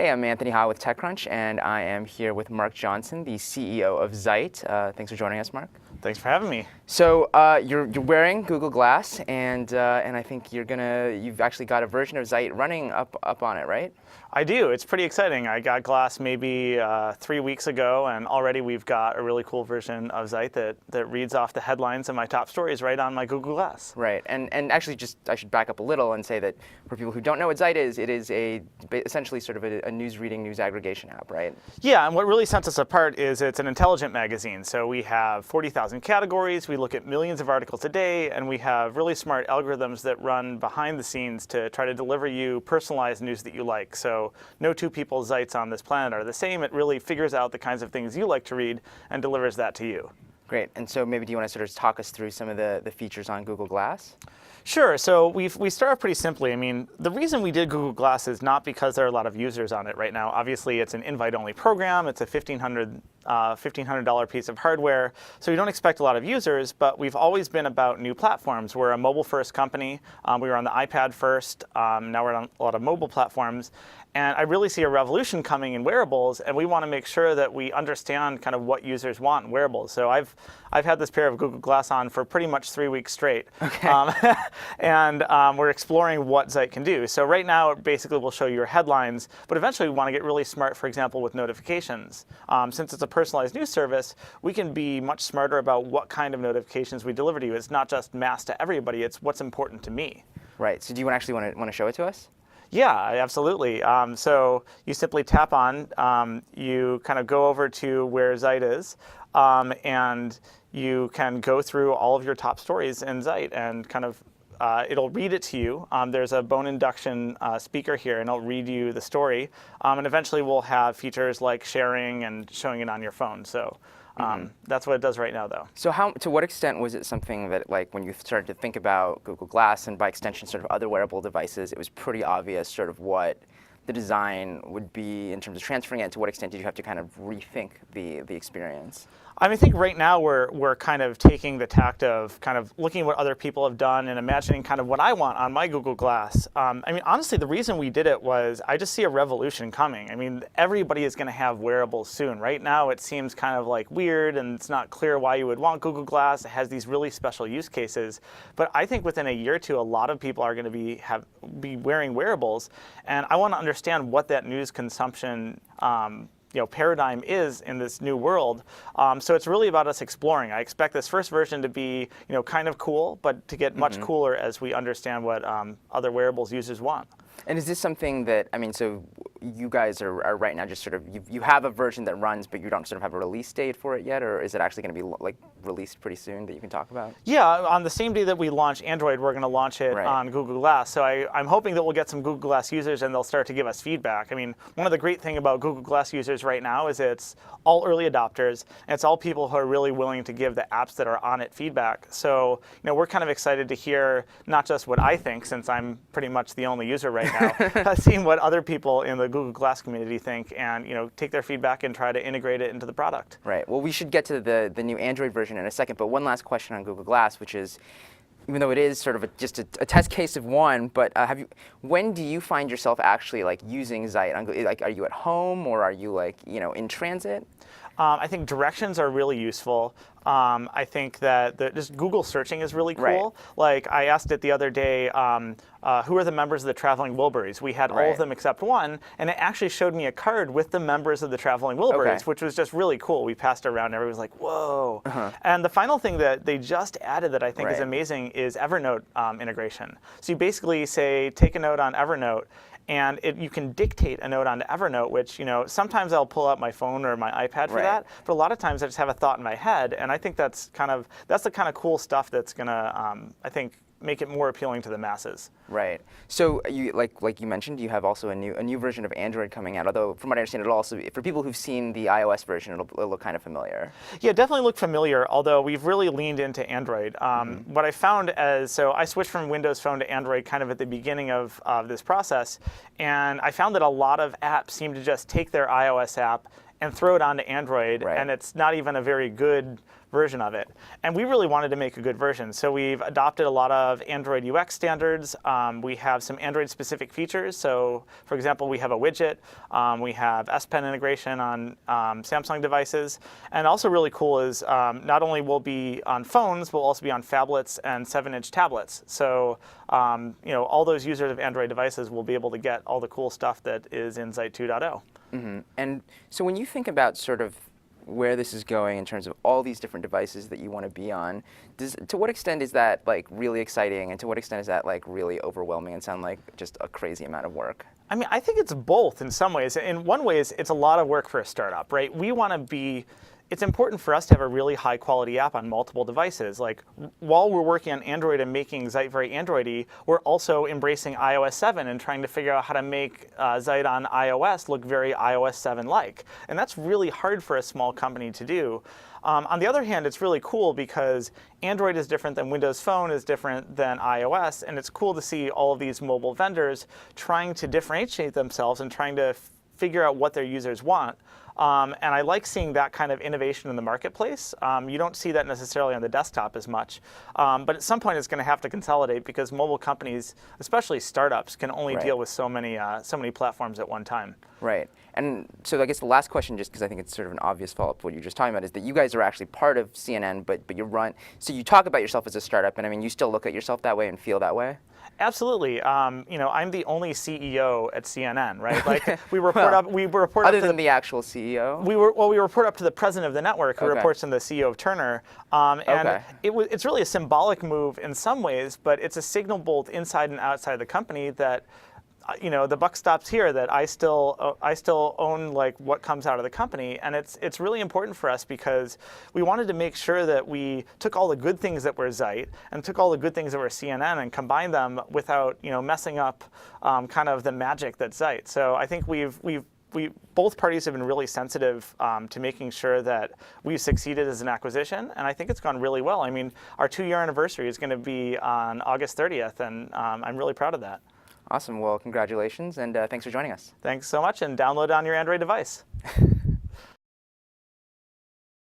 Hey, I'm Anthony Ha with TechCrunch, and I am here with Mark Johnson, the CEO of Zite. Thanks for joining us, Mark. Thanks for having me. So you're wearing Google Glass, and I think you've actually got a version of Zite running up on it, right? I do. It's pretty exciting. I got Glass maybe 3 weeks ago, and already we've got a really cool version of Zite that reads off the headlines of my top stories right on my Google Glass. Right, and actually, I should back up a little and say that for people who don't know what Zite is, it is essentially sort of a news aggregation app, right? Yeah, and what really sets us apart is it's an intelligent magazine. So we have 40,000 categories, we look at millions of articles a day, and we have really smart algorithms that run behind the scenes to try to deliver you personalized news that you like. So no two people's Zites on this planet are the same. It really figures out the kinds of things you like to read and delivers that to you. Great, and so maybe do you want to sort of talk us through some of the features on Google Glass? Sure. So we start off pretty simply. I mean, the reason we did Google Glass is not because there are a lot of users on it right now. Obviously, it's an invite-only program. It's a $1,500 piece of hardware. So you don't expect a lot of users, but we've always been about new platforms. We're a mobile-first company. We were on the iPad first. Now we're on a lot of mobile platforms. And I really see a revolution coming in wearables, and we want to make sure that we understand kind of what users want in wearables. So I've had this pair of Google Glass on for pretty much 3 weeks straight. Okay. And we're exploring what Zite can do. So right now, it basically will show you your headlines, but eventually we want to get really smart, for example, with notifications. Since it's a personalized news service, we can be much smarter about what kind of notifications we deliver to you. It's not just mass to everybody, it's what's important to me. Right, so do you actually want to show it to us? Yeah, absolutely. So you simply tap on, you kind of go over to where Zite is, and you can go through all of your top stories in Zite and kind of it'll read it to you. There's a bone induction speaker here, and it'll read you the story. And eventually we'll have features like sharing and showing it on your phone. So that's what it does right now, though. So to what extent was it something that, like, when you started to think about Google Glass and by extension sort of other wearable devices, it was pretty obvious sort of what the design would be in terms of transferring it? To what extent did you have to kind of rethink the experience? I mean, I think right now we're kind of taking the tact of kind of looking at what other people have done and imagining kind of what I want on my Google Glass. I mean, honestly, the reason we did it was I just see a revolution coming. I mean, everybody is going to have wearables soon. Right now, it seems kind of like weird, and it's not clear why you would want Google Glass. It has these really special use cases. But I think within a year or two, a lot of people are going to be wearing wearables, and I want to understand what that news consumption paradigm is in this new world. So it's really about us exploring. I expect this first version to be kind of cool, but to get much cooler as we understand what other wearables users want. And is this something that, I mean, so you guys are right now just sort of, you have a version that runs, but you don't sort of have a release date for it yet, or is it actually going to be like released pretty soon that you can talk about? Yeah, on the same day that we launch Android, we're going to launch it on Google Glass. So I'm hoping that we'll get some Google Glass users and they'll start to give us feedback. I mean, one of the great things about Google Glass users right now is it's all early adopters, and it's all people who are really willing to give the apps that are on it feedback. So we're kind of excited to hear not just what I think, since I'm pretty much the only user right now, seeing what other people in the Google Glass community think, and take their feedback and try to integrate it into the product. Right. Well, we should get to the new Android version in a second, but one last question on Google Glass, which is, even though it is sort of just a test case of one, but when do you find yourself actually like using Zite? Like, are you at home, or are you like in transit? I think directions are really useful. I think that just Google searching is really cool. Right. Like, I asked it the other day, who are the members of the Traveling Wilburys? We had all of them except one, and it actually showed me a card with the members of the Traveling Wilburys, which was just really cool. We passed it around, and everyone was like, whoa. And the final thing that they just added that I think is amazing is Evernote integration. So you basically say, take a note on Evernote, and you can dictate a note onto Evernote, which sometimes I'll pull out my phone or my iPad for that, but a lot of times I just have a thought in my head, and I think that's the kind of cool stuff that's gonna I think make it more appealing to the masses. Right. So you like you mentioned, you have also a new version of Android coming out. Although from what I understand, it'll also, for people who've seen the iOS version, it'll look kind of familiar. Yeah, definitely look familiar. Although we've really leaned into Android. What I found so I switched from Windows Phone to Android kind of at the beginning of this process, and I found that a lot of apps seem to just take their iOS app and throw it onto Android, and it's not even a very good version of it. And we really wanted to make a good version. So we've adopted a lot of Android UX standards. We have some Android-specific features. So for example, we have a widget. We have S Pen integration on Samsung devices. And also really cool is not only will be on phones, but will also be on phablets and 7-inch tablets. So all those users of Android devices will be able to get all the cool stuff that is in Zite 2.0. Mm-hmm. And so when you think about sort of where this is going in terms of all these different devices that you want to be on, to what extent is that like really exciting, and to what extent is that like really overwhelming and sound like just a crazy amount of work? I mean, I think it's both in some ways. In one way, it's a lot of work for a startup, right? We want to be. It's important for us to have a really high quality app on multiple devices. Like while we're working on Android and making Zite very Android-y, we're also embracing iOS 7 and trying to figure out how to make Zite on iOS look very iOS 7-like. And that's really hard for a small company to do. On the other hand, it's really cool because Android is different than Windows Phone is different than iOS, and it's cool to see all of these mobile vendors trying to differentiate themselves and trying to figure out what their users want. And I like seeing that kind of innovation in the marketplace. You don't see that necessarily on the desktop as much. But at some point, it's going to have to consolidate because mobile companies, especially startups, can only deal with so many platforms at one time. Right. And so I guess the last question, just because I think it's sort of an obvious follow-up to what you're just talking about, is that you guys are actually part of CNN, but you run. So you talk about yourself as a startup, and I mean, you still look at yourself that way and feel that way? Absolutely. I'm the only CEO at CNN, right? Like we report up. We report other up to than the actual CEO. We report up to the president of the network, who reports to the CEO of Turner. And it's really a symbolic move in some ways, but it's a signal both inside and outside the company that. The buck stops here, that I still own like what comes out of the company, and it's really important for us because we wanted to make sure that we took all the good things that were Zite and took all the good things that were CNN and combined them without messing up kind of the magic that's Zite. So I think both parties have been really sensitive to making sure that we've succeeded as an acquisition, and I think it's gone really well. I mean, our 2-year anniversary is going to be on August 30th, and I'm really proud of that. Awesome. Well, congratulations, and thanks for joining us. Thanks so much, and download it on your Android device.